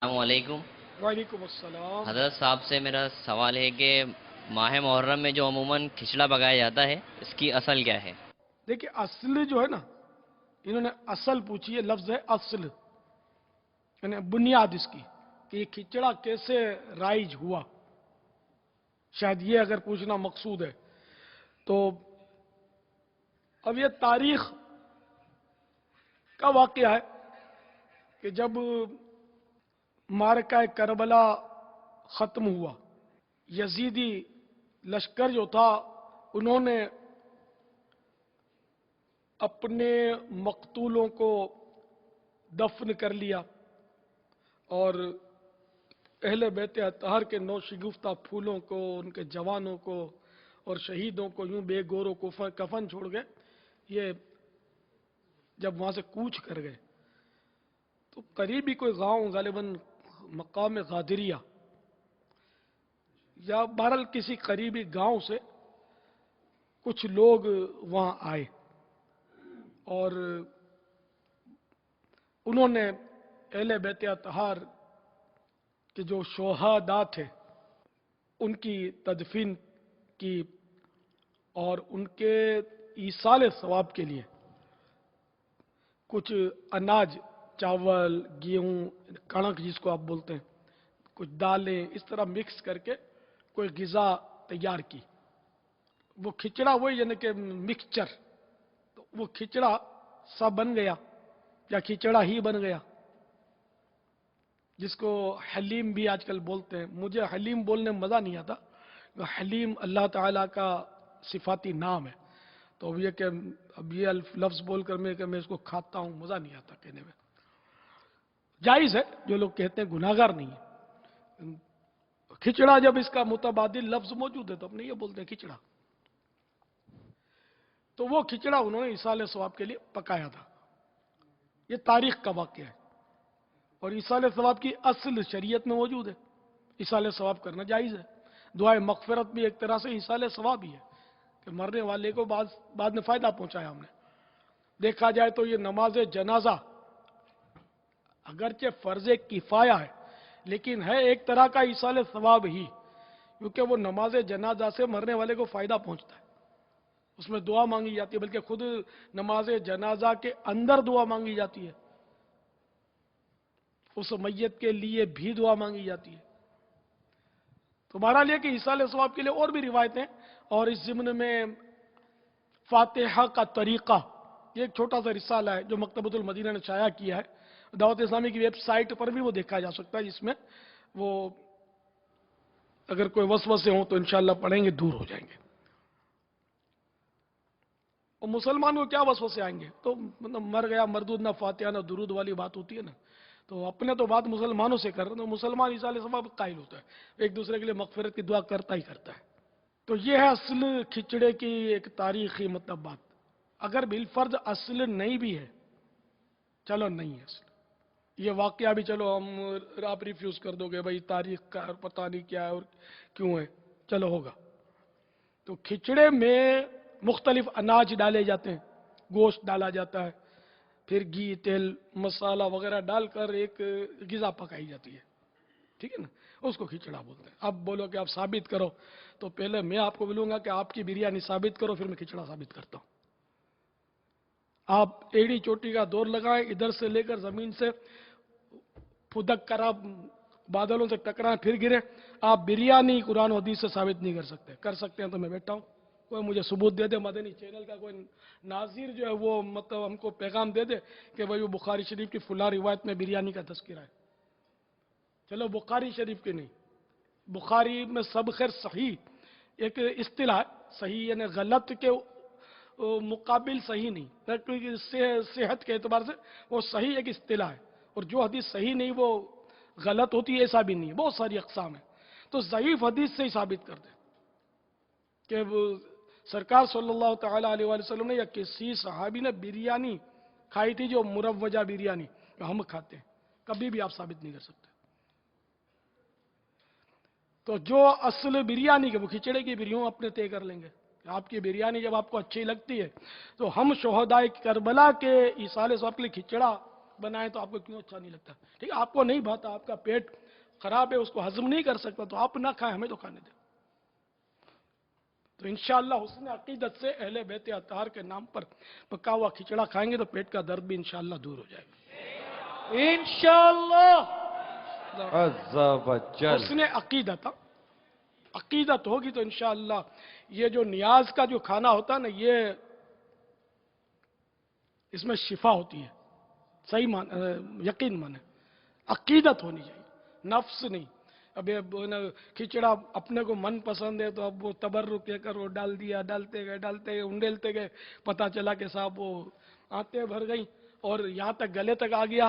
السلام علیکم۔ وعلیکم السلام۔ حضرت صاحب سے میرا سوال ہے کہ ماہ محرم میں جو عموماً کھچڑا پکایا جاتا ہے اس کی اصل کیا ہے؟ دیکھیں اصل جو ہے نا، انہوں نے اصل پوچھی ہے، لفظ ہے اصل، یعنی بنیاد اس کی کہ یہ کھچڑا کیسے رائج ہوا، شاید یہ اگر پوچھنا مقصود ہے تو اب یہ تاریخ کا واقعہ ہے کہ جب معرکہ کربلا ختم ہوا، یزیدی لشکر جو تھا انہوں نے اپنے مقتولوں کو دفن کر لیا اور اہل بیت اطہار کے نو شگفتہ پھولوں کو، ان کے جوانوں کو اور شہیدوں کو یوں بے گور و کفن چھوڑ گئے۔ یہ جب وہاں سے کوچ کر گئے تو قریبی کوئی گاؤں، غالباً مقام غادریہ یا بہرحال کسی قریبی گاؤں سے کچھ لوگ وہاں آئے اور انہوں نے اہل بیت اطہار کے جو شہداء تھے ان کی تدفین کی اور ان کے ایصال ثواب کے لیے کچھ اناج، چاول، گیہوں، کڑک جس کو آپ بولتے ہیں، کچھ دالیں، اس طرح مکس کر کے کوئی غذا تیار کی۔ وہ کھچڑا وہی یعنی کہ مکسچر، تو وہ کھچڑا سا بن گیا یا کھچڑا ہی بن گیا، جس کو حلیم بھی آج کل بولتے ہیں۔ مجھے حلیم بولنے میں مزہ نہیں آتا، حلیم اللہ تعالیٰ کا صفاتی نام ہے، تو اب یہ لفظ بول کر میں اس کو کھاتا ہوں، مزہ نہیں آتا کہنے میں۔ جائز ہے، جو لوگ کہتے ہیں گناہگار نہیں ہے۔ کھچڑا جب اس کا متبادل لفظ موجود ہے تو اپنے یہ بولتے ہیں کھچڑا۔ تو وہ کھچڑا انہوں نے ایصال ثواب کے لیے پکایا تھا۔ یہ تاریخ کا واقعہ ہے اور ایصال ثواب کی اصل شریعت میں موجود ہے۔ ایصال ثواب کرنا جائز ہے۔ دعائے مغفرت بھی ایک طرح سے ایصال ثواب ہی ہے کہ مرنے والے کو بعد میں فائدہ پہنچایا ہم نے۔ دیکھا جائے تو یہ نماز جنازہ اگرچہ فرض کفایہ ہے لیکن ہے ایک طرح کا ایصال ثواب ہی، کیونکہ وہ نماز جنازہ سے مرنے والے کو فائدہ پہنچتا ہے۔ اس میں دعا مانگی جاتی ہے، بلکہ خود نماز جنازہ کے اندر دعا مانگی جاتی ہے، اس میت کے لیے بھی دعا مانگی جاتی ہے۔ تو بہرحال یہ کہ ایصال ثواب کے لیے اور بھی روایتیں، اور اس ضمن میں فاتحہ کا طریقہ، یہ ایک چھوٹا سا رسالہ ہے جو مکتبۃ المدینہ نے شائع کیا ہے، دعوت اسلامی کی ویب سائٹ پر بھی وہ دیکھا جا سکتا ہے، جس میں وہ اگر کوئی وسوسے ہوں تو انشاءاللہ پڑھیں گے دور ہو جائیں گے۔ اور مسلمان کو کیا وسوسے آئیں گے؟ تو مطلب مر گیا مردود، نہ فاتحہ نہ درود والی بات ہوتی ہے نا، تو اپنے تو بات مسلمانوں سے کر رہے ہیں، تو مسلمان ایصال ثواب قائل ہوتا ہے، ایک دوسرے کے لیے مغفرت کی دعا کرتا ہی کرتا ہے۔ تو یہ ہے اصل کھچڑے کی ایک تاریخی مطلب بات۔ اگر بالفرض اصل نہیں بھی ہے، چلو نہیں ہے اصل، یہ واقعہ بھی چلو آپ ریفیوز کر دو گے بھائی تاریخ کا اور پتہ نہیں کیا ہے اور کیوں ہے، چلو ہوگا۔ تو کھچڑے میں مختلف اناج ڈالے جاتے ہیں، گوشت ڈالا جاتا ہے، پھر گھی، تیل، مسالہ وغیرہ ڈال کر ایک غذا پکائی جاتی ہے، ٹھیک ہے نا، اس کو کھچڑا بولتے ہیں۔ اب بولو کہ آپ ثابت کرو، تو پہلے میں آپ کو بولوں گا کہ آپ کی بریانی ثابت کرو، پھر میں کھچڑا ثابت کرتا ہوں۔ آپ ایڑی چوٹی کا دور لگائیں، ادھر سے لے کر زمین سے پھدک کر آپ بادلوں سے ٹکرائیں پھر گرے، آپ بریانی قرآن و حدیث سے ثابت نہیں کر سکتے۔ کر سکتے ہیں تو میں بیٹھا ہوں، کوئی مجھے ثبوت دے دے، مدنی چینل کا کوئی ناظر جو ہے وہ مطلب ہم کو پیغام دے دے کہ بھائی وہ بخاری شریف کی فلاں روایت میں بریانی کا تذکرہ ہے۔ چلو بخاری شریف کی نہیں، بخاری میں سب خیر صحیح ایک اصطلاح ہے، صحیح یعنی غلط کے مقابل صحیح نہیں، کیونکہ صحت کے اعتبار سے وہ صحیح ایک اصطلاح ہے، اور جو حدیث صحیح نہیں وہ غلط ہوتی ہے ایسا بھی نہیں ہے، بہت ساری اقسام ہیں۔ تو ضعیف حدیث سے ہی ثابت کر دیں کہ وہ سرکار صلی اللہ تعالی علیہ وآلہ وسلم نے یا کسی صحابی نے بریانی کھائی تھی جو مروجہ بریانی جو ہم کھاتے ہیں، کبھی بھی آپ ثابت نہیں کر سکتے۔ تو جو اصل بریانی کے وہ کھچڑے کی بریوں اپنے طے کر لیں گے۔ آپ کی بریانی جب آپ کو اچھی لگتی ہے تو ہم شہدائے کربلا کے ایصال ثواب کے لیے کھچڑا بنائیں تو آپ کو کیوں اچھا نہیں لگتا؟ ٹھیک ہے، آپ کو نہیں بھاتا، آپ کا پیٹ خراب ہے، اس کو ہضم نہیں کر سکتا، تو آپ نہ کھائیں، ہمیں تو کھانے دیں۔ تو انشاءاللہ حسن عقیدت سے اہل بیت اطہار کے نام پر پکا ہوا کھچڑا کھائیں گے تو پیٹ کا درد بھی انشاءاللہ دور ہو جائے گا۔ انشاءاللہ عز و جل۔ حسن عقیدت، عقیدت ہوگی تو انشاءاللہ یہ جو نیاز کا جو کھانا ہوتا ہے نا، یہ اس میں شفا ہوتی ہے، صحیح یقین مانے، عقیدت ہونی چاہیے، نفس نہیں۔ اب یہ کھچڑا اپنے کو من پسند ہے تو اب وہ تبرک کہہ کر وہ ڈال دیا، ڈالتے گئے انڈیلتے گئے، پتہ چلا کہ صاحب وہ آنتیں بھر گئیں اور یہاں تک گلے تک آ گیا،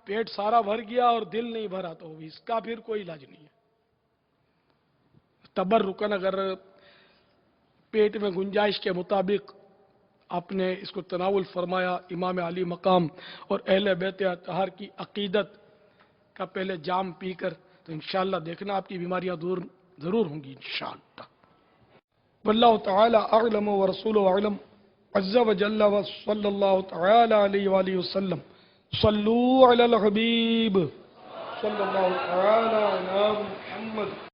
پیٹ سارا بھر گیا اور دل نہیں بھرا، تو اس کا پھر کوئی علاج نہیں ہے۔ تبرکن اگر پیٹ میں گنجائش کے مطابق آپ نے اس کو تناول فرمایا، امام علی مقام اور اہل بیت اطہار کی عقیدت کا پہلے جام پی کر، تو انشاءاللہ دیکھنا آپ کی بیماریاں دور ضرور ہوں گی انشاءاللہ۔ واللہ تعالی اعلم ورسولہ اعلم عز و جل وصلی اللہ تعالی علیہ وآلہ وسلم۔ صلو علی الحبیب صلی اللہ تعالی علی محمد